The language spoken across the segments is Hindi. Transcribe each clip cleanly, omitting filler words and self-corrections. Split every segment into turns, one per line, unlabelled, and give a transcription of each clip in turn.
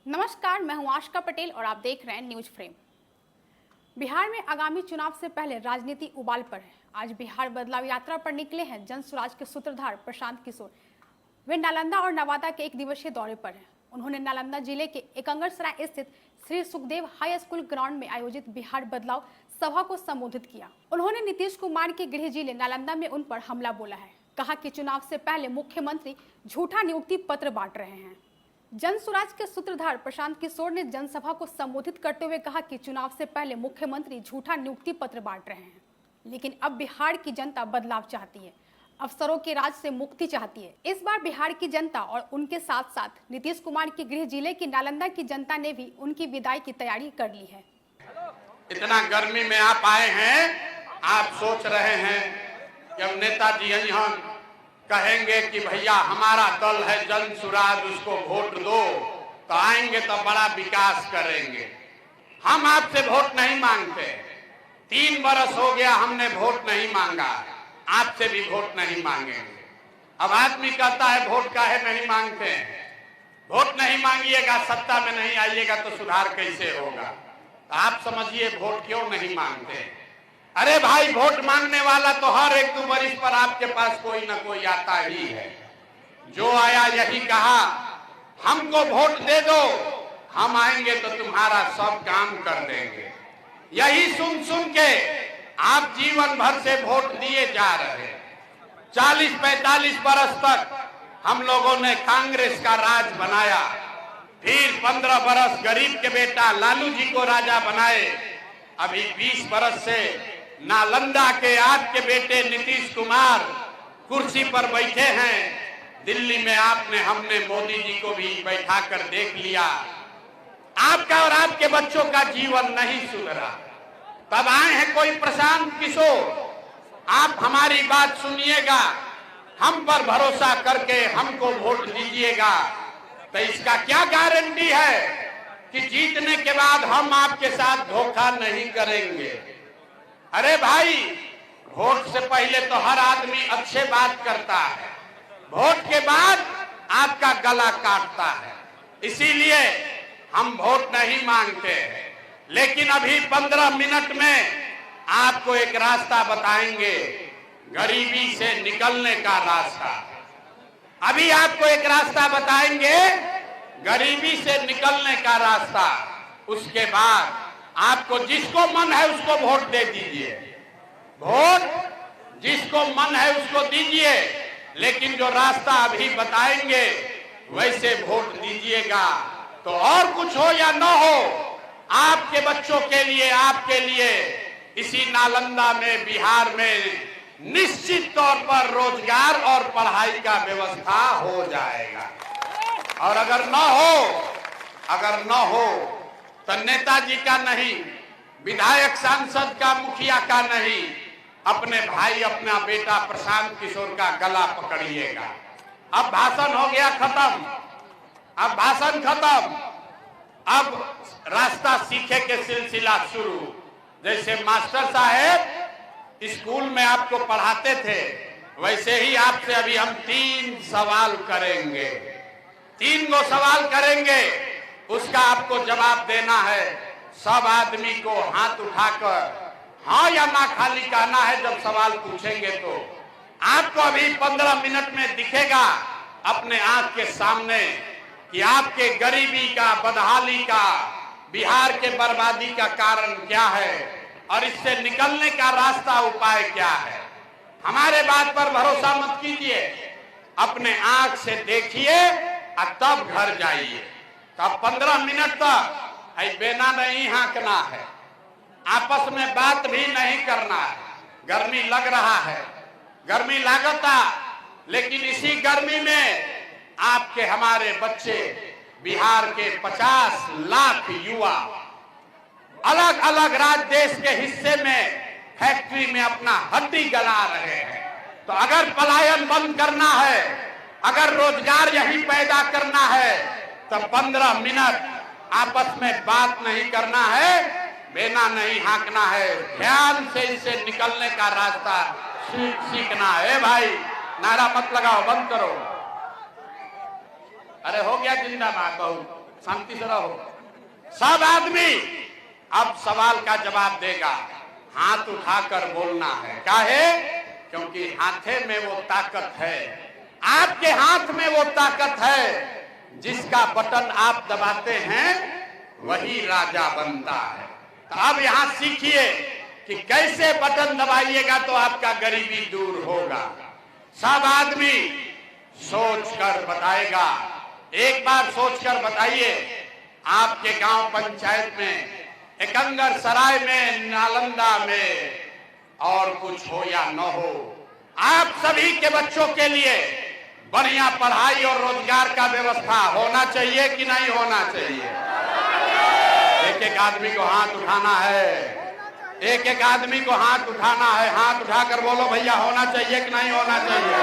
नमस्कार, मैं हूं आशका पटेल और आप देख रहे हैं न्यूज फ्रेम। बिहार में आगामी चुनाव से पहले राजनीति उबाल पर है। आज बिहार बदलाव यात्रा पर निकले हैं जन स्वराज के सूत्रधार प्रशांत किशोर। वे नालंदा और नवादा के एक दिवसीय दौरे पर हैं। उन्होंने नालंदा जिले के एकंगरसराय स्थित Shri Sukhdev high school ground में आयोजित बिहार बदलाव सभा को संबोधित किया। उन्होंने नीतीश कुमार के गृह जिले नालंदा में उन पर हमला बोला है। कहा कि चुनाव से पहले मुख्यमंत्री झूठा नियुक्ति पत्र बांट रहे हैं। जन स्वराज के सूत्रधार प्रशांत किशोर ने जनसभा को संबोधित करते हुए कहा कि चुनाव से पहले मुख्यमंत्री झूठा नियुक्ति पत्र बांट रहे हैं, लेकिन अब बिहार की जनता बदलाव चाहती है, अफसरों के राज से मुक्ति चाहती है। इस बार बिहार की जनता और उनके साथ साथ नीतीश कुमार के गृह जिले की नालंदा की जनता ने भी उनकी विदाई की तैयारी कर ली है।
इतना गर्मी में आप आए हैं, आप सोच रहे हैं कि अब नेताजी यहाँ कहेंगे कि भैया हमारा दल है जन स्वराज, उसको वोट दो, तो आएंगे तो बड़ा विकास करेंगे। हम आपसे वोट नहीं मांगते। 3 बरस हो गया हमने वोट नहीं मांगा, आपसे भी वोट नहीं मांगेंगे। अब आदमी कहता है वोट काहे नहीं मांगते हैं? वोट नहीं मांगिएगा, सत्ता में नहीं आइएगा तो सुधार कैसे होगा? तो आप समझिए वोट क्यों नहीं मांगते। अरे भाई, वोट मांगने वाला तो हर 1-2 वर्ष पर आपके पास कोई ना कोई आता ही है। जो आया यही कहा हमको वोट दे दो, हम आएंगे तो तुम्हारा सब काम कर देंगे। यही सुन सुन के आप जीवन भर से वोट दिए जा रहे। 40-45 बरस तक हम लोगों ने कांग्रेस का राज बनाया, फिर 15 बरस गरीब के बेटा लालू जी को राजा बनाए। अभी 20 बरस से नालंदा के आपके बेटे नीतीश कुमार कुर्सी पर बैठे हैं। दिल्ली में हमने मोदी जी को भी बैठा कर देख लिया। आपका और आपके बच्चों का जीवन नहीं सुधरा। तब आए हैं कोई प्रशांत किशोर, आप हमारी बात सुनिएगा, हम पर भरोसा करके हमको वोट दीजिएगा। तो इसका क्या गारंटी है कि जीतने के बाद हम आपके साथ धोखा नहीं करेंगे? अरे भाई, वोट से पहले तो हर आदमी अच्छे बात करता है, वोट के बाद आपका गला काटता है। इसीलिए हम वोट नहीं मांगते हैं। लेकिन अभी 15 मिनट में आपको एक रास्ता बताएंगे, गरीबी से निकलने का रास्ता। अभी आपको एक रास्ता बताएंगे, गरीबी से निकलने का रास्ता। उसके बाद आपको जिसको मन है उसको वोट दे दीजिए, वोट जिसको मन है उसको दीजिए, लेकिन जो रास्ता अभी बताएंगे वैसे वोट दीजिएगा। तो और कुछ हो या न हो, आपके बच्चों के लिए, आपके लिए इसी नालंदा में, बिहार में निश्चित तौर पर रोजगार और पढ़ाई का व्यवस्था हो जाएगा। और अगर न हो तो नेताजी का नहीं, विधायक सांसद का, मुखिया का नहीं, अपने भाई, अपना बेटा प्रशांत किशोर का गला पकड़िएगा। अब भाषण हो गया खत्म, अब भाषण खत्म, अब रास्ता सीखे के सिलसिला शुरू। जैसे मास्टर साहेब स्कूल में आपको पढ़ाते थे, वैसे ही आपसे अभी हम 3 सवाल करेंगे। 3 गो सवाल करेंगे, उसका आपको जवाब देना है। सब आदमी को हाथ उठाकर हाँ या ना खाली कहना है। जब सवाल पूछेंगे तो आपको अभी 15 मिनट में दिखेगा अपने आंख के सामने कि आपके गरीबी का, बदहाली का, बिहार के बर्बादी का कारण क्या है और इससे निकलने का रास्ता, उपाय क्या है। हमारे बात पर भरोसा मत कीजिए, अपने आंख से देखिए और तब घर जाइए। तब 15 मिनट तक बेना नहीं हाँकना है, आपस में बात भी नहीं करना है। गर्मी लग रहा है, गर्मी लागता, लेकिन इसी गर्मी में आपके हमारे बच्चे, बिहार के 50 लाख युवा अलग अलग राज्य, देश के हिस्से में फैक्ट्री में अपना हड्डी गला रहे हैं। तो अगर पलायन बंद करना है, अगर रोजगार यही पैदा करना है, तो 15 मिनट आपस में बात नहीं करना है, बेना नहीं हाँकना है, ध्यान से इसे निकलने का रास्ता सीखना है। भाई, नारा मत लगाओ, बंद करो। अरे हो गया जिंदाबाद बहुत। शांति से रहो। सब आदमी अब सवाल का जवाब देगा। हाथ उठाकर बोलना है। काहे? क्योंकि हाथे में वो ताकत है, आपके हाथ में वो ताकत है, जिसका बटन आप दबाते हैं वही राजा बनता है। तो अब यहां सीखिए कि कैसे बटन दबाइएगा तो आपका गरीबी दूर होगा। सब आदमी सोचकर बताएगा। एक बार सोचकर बताइए, आपके गांव पंचायत में, एकंगर सराय में, नालंदा में और कुछ हो या न हो, आप सभी के बच्चों के लिए बढ़िया पढ़ाई और रोजगार का व्यवस्था होना चाहिए कि नहीं होना चाहिए? एक एक आदमी को हाथ उठाना है। एक एक आदमी को हाथ उठाना है। हाथ उठाकर बोलो भैया, होना चाहिए कि नहीं होना चाहिए?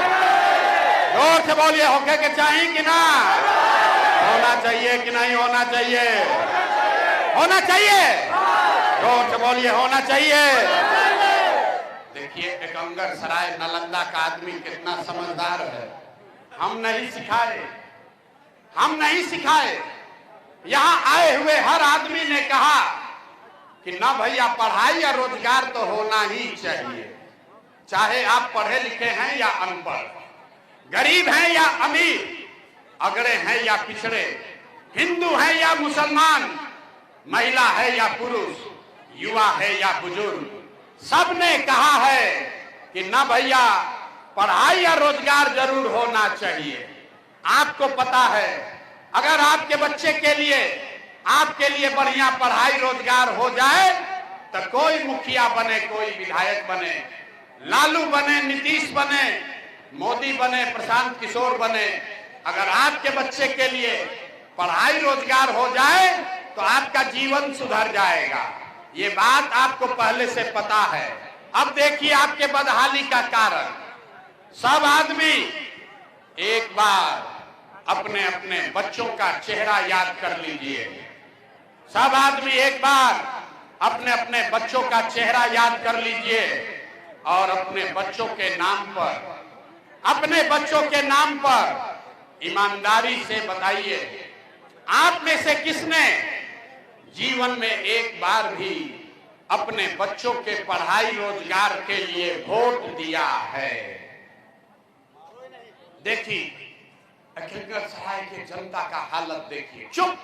जोर से बोलिए, होके के चाहिए कि ना? होना चाहिए कि नहीं होना चाहिए? होना चाहिए। जोर से बोलिए, होना चाहिए। देखिए, एकंगर सराय नालंदा का आदमी कितना समझदार है। हम नहीं सिखाए, हम नहीं सिखाए। यहां आए हुए हर आदमी ने कहा कि ना भैया, पढ़ाई या रोजगार तो होना ही चाहिए, चाहे आप पढ़े लिखे हैं या अनपढ़, गरीब हैं या अमीर, अगड़े हैं या पिछड़े, हिंदू हैं या मुसलमान, महिला है या पुरुष, युवा है या बुजुर्ग, सबने कहा है कि ना भैया, पढ़ाई या रोजगार जरूर होना चाहिए। आपको पता है, अगर आपके बच्चे के लिए, आपके लिए बढ़िया पढ़ाई रोजगार हो जाए तो कोई मुखिया बने, कोई विधायक बने, लालू बने, नीतीश बने, मोदी बने, प्रशांत किशोर बने, अगर आपके बच्चे के लिए पढ़ाई रोजगार हो जाए तो आपका जीवन सुधर जाएगा। ये बात आपको पहले से पता है। अब देखिए आपके बदहाली का कारण। सब आदमी एक बार अपने अपने बच्चों का चेहरा याद कर लीजिए। सब आदमी एक बार अपने अपने बच्चों का चेहरा याद कर लीजिए और अपने बच्चों के नाम पर, अपने बच्चों के नाम पर ईमानदारी से बताइए, आप में से किसने जीवन में एक बार भी अपने बच्चों के पढ़ाई रोजगार के लिए वोट दिया है? देखिए, एकंगर सराय के जनता का हालत देखिए। चुप,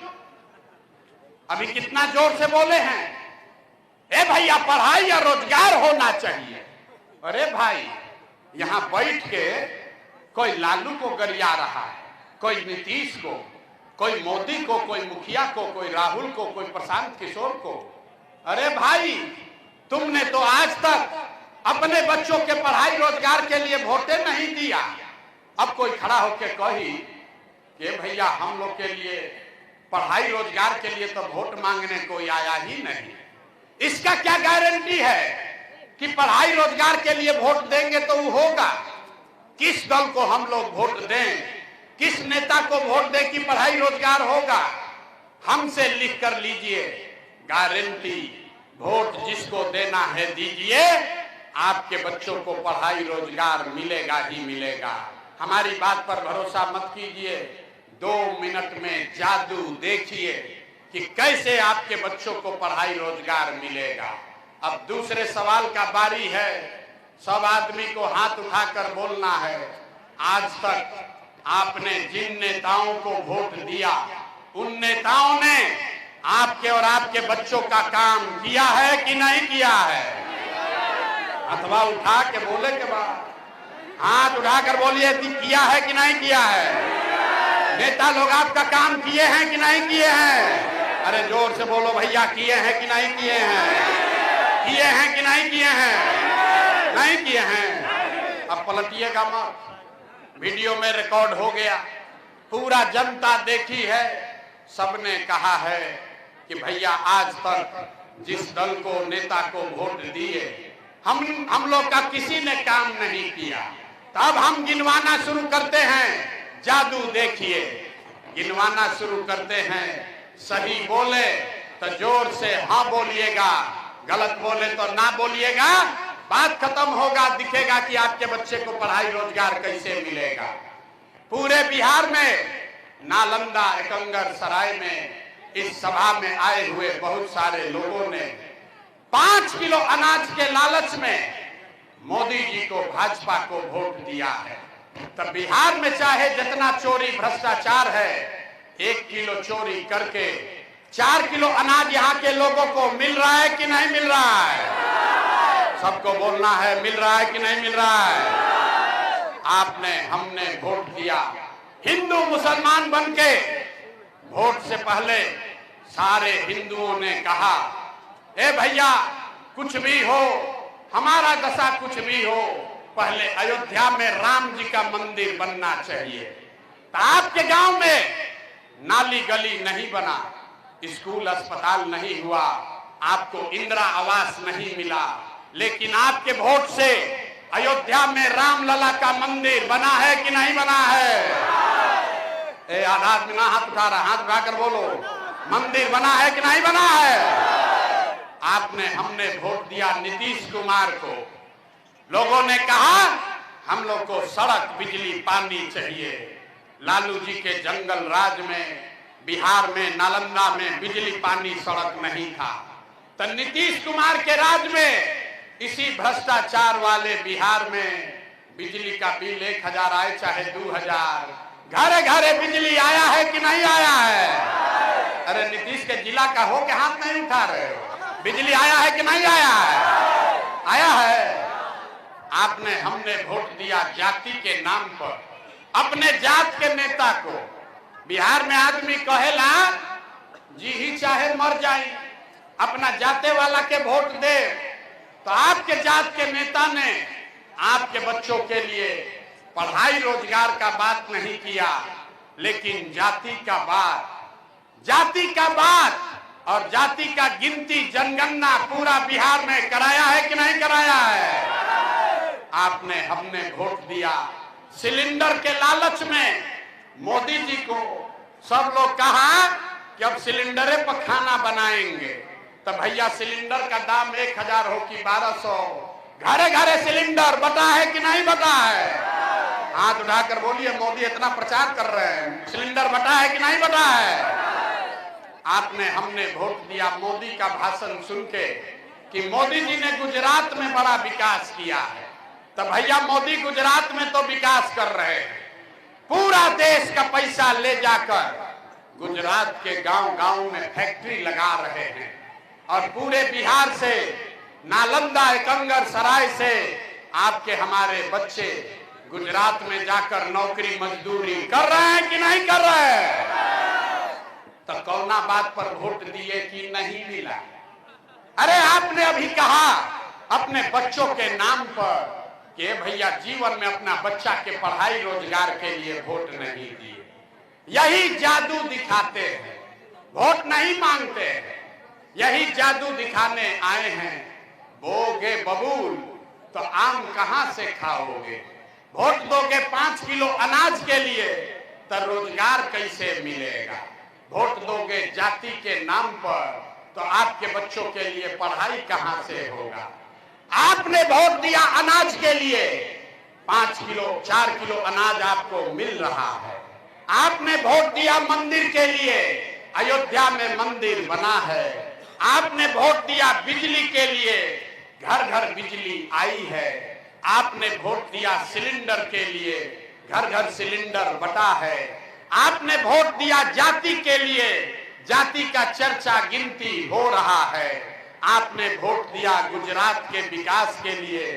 अभी कितना जोर से बोले हैं, ए भैया पढ़ाई या रोजगार होना चाहिए। अरे भाई, यहां बैठ के कोई लालू को गरिया रहा है, कोई नीतीश को, कोई मोदी को, कोई मुखिया को, कोई राहुल को, कोई प्रशांत किशोर को। अरे भाई, तुमने तो आज तक अपने बच्चों के पढ़ाई रोजगार के लिए वोटे नहीं दिया। अब कोई खड़ा होकर कही कि भैया हम लोग के लिए पढ़ाई रोजगार के लिए तो वोट मांगने कोई आया ही नहीं। इसका क्या गारंटी है कि पढ़ाई रोजगार के लिए वोट देंगे तो वो होगा? किस दल को हम लोग वोट दें, किस नेता को वोट दें कि पढ़ाई रोजगार होगा? हमसे लिख कर लीजिए, गारंटी, वोट जिसको देना है दीजिए, आपके बच्चों को पढ़ाई रोजगार मिलेगा ही मिलेगा। हमारी बात पर भरोसा मत कीजिए, 2 मिनट में जादू देखिए कि कैसे आपके बच्चों को पढ़ाई रोजगार मिलेगा। अब दूसरे सवाल का बारी है। सब आदमी को हाथ उठाकर बोलना है, आज तक आपने जिन नेताओं को वोट दिया, उन नेताओं ने आपके और आपके बच्चों का काम किया है कि नहीं किया है? अथवा उठा के बोले के बाद हाथ उठाकर बोलिए, किया है कि नहीं किया है? नेता लोग आपका काम किए हैं कि नहीं किए हैं? अरे जोर से बोलो भैया, किए हैं कि नहीं किए हैं? किए हैं कि नहीं किए हैं? नहीं किए हैं। अब पलटिएगा मत, वीडियो में रिकॉर्ड हो गया, पूरा जनता देखी है। सबने कहा है कि भैया आज तक जिस दल को, नेता को वोट दिए, हम लोग का किसी ने काम नहीं किया। तब हम गिनवाना शुरू करते हैं, जादू देखिए, गिनवाना शुरू करते हैं। सही बोले तो जोर से हाँ बोलिएगा, गलत बोले तो ना बोलिएगा। बात खत्म होगा, दिखेगा कि आपके बच्चे को पढ़ाई रोजगार कैसे मिलेगा। पूरे बिहार में नालंदा एकंगर सराय में इस सभा में आए हुए बहुत सारे लोगों ने 5 किलो अनाज के लालच में मोदी जी को, भाजपा को वोट दिया है। तब बिहार में चाहे जितना चोरी भ्रष्टाचार है, 1 किलो चोरी करके 4 किलो अनाज यहाँ के लोगों को मिल रहा है कि नहीं मिल रहा है? सबको बोलना है, मिल रहा है कि नहीं मिल रहा है? आपने, हमने वोट दिया हिंदू मुसलमान बनके। वोट से पहले सारे हिंदुओं ने कहा, ए भैया कुछ भी हो, हमारा दशा कुछ भी हो, पहले अयोध्या में राम जी का मंदिर बनना चाहिए। तो आपके गांव में नाली गली नहीं बना, स्कूल अस्पताल नहीं हुआ, आपको इंदिरा आवास नहीं मिला, लेकिन आपके वोट से अयोध्या में रामलला का मंदिर बना है कि नहीं बना है? ए आधा आदमी ना हाथ उठा रहा, हाथ उठाकर बोलो, मंदिर बना है कि नहीं बना है? आपने, हमने वोट दिया नीतीश कुमार को। लोगों ने कहा हम लोग को सड़क, बिजली, पानी चाहिए। लालू जी के जंगल राज में, बिहार में, नालंदा में बिजली, पानी, सड़क नहीं था। तो नीतीश कुमार के राज में, इसी भ्रष्टाचार वाले बिहार में बिजली का बिल 1000 आए चाहे 2000, घरे घरे बिजली आया है कि नहीं आया है? अरे नीतीश के जिला का हो के हाथ नहीं उठा रहे हो? बिजली आया है कि नहीं आया है? आया है। आपने, हमने वोट दिया जाति के नाम पर, अपने जात के नेता को। बिहार में आदमी कहेला जी ही चाहे मर जाए, अपना जाते वाला के वोट दे। तो आपके जात के नेता ने आपके बच्चों के लिए पढ़ाई रोजगार का बात नहीं किया, लेकिन जाति का बात और जाति का गिनती, जनगणना पूरा बिहार में कराया है कि नहीं कराया है? आपने, हमने वोट दिया सिलेंडर के लालच में। मोदी जी को सब लोग कहा कि अब सिलेंडरे पर खाना बनाएंगे। तो भैया सिलेंडर का दाम 1000 हो कि 1200, घरे घरे सिलेंडर बटा है कि नहीं बटा है? हाथ उठाकर बोलिए, मोदी इतना प्रचार कर रहे हैं, सिलेंडर बटा है कि नहीं बटा है? आपने, हमने वोट दिया मोदी का भाषण सुन के कि मोदी जी ने गुजरात में बड़ा विकास किया है। तो भैया मोदी गुजरात में तो विकास कर रहे हैं, पूरा देश का पैसा ले जाकर गुजरात के गांव-गांव में फैक्ट्री लगा रहे हैं, और पूरे बिहार से, नालंदा एकंगर सराय से आपके हमारे बच्चे गुजरात में जाकर नौकरी मजदूरी कर रहे हैं कि नहीं कर रहे हैं? तो कौना बात पर वोट दिए कि नहीं मिला? अरे आपने अभी कहा अपने बच्चों के नाम पर कि भैया जीवन में अपना बच्चा के पढ़ाई रोजगार के लिए वोट नहीं दिए। यही जादू दिखाते हैं, वोट नहीं मांगते हैं, यही जादू दिखाने आए हैं। बोगे बबूल तो आम कहां से खाओगे? वोट दोगे 5 किलो अनाज के लिए तो रोजगार कैसे मिलेगा? वोट दोगे जाति के नाम पर तो आपके बच्चों के लिए पढ़ाई कहां से होगा? आपने वोट दिया अनाज के लिए, 5 किलो 4 किलो अनाज आपको मिल रहा है। आपने वोट दिया मंदिर के लिए, अयोध्या में मंदिर बना है। आपने वोट दिया बिजली के लिए, घर घर बिजली आई है। आपने वोट दिया सिलेंडर के लिए, घर घर सिलेंडर बटा है। आपने वोट दिया जाति के लिए, जाति का चर्चा गिनती हो रहा है। आपने वोट दिया गुजरात के विकास के लिए,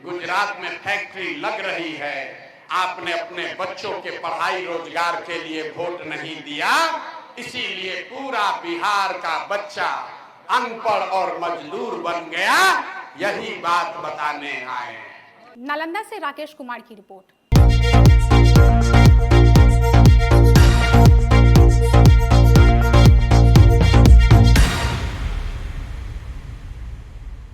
गुजरात में फैक्ट्री लग रही है। आपने अपने बच्चों के पढ़ाई रोजगार के लिए वोट नहीं दिया, इसीलिए पूरा बिहार का बच्चा अनपढ़ और मजदूर बन गया। यही बात बताने आए।
नालंदा से राकेश कुमार की रिपोर्ट।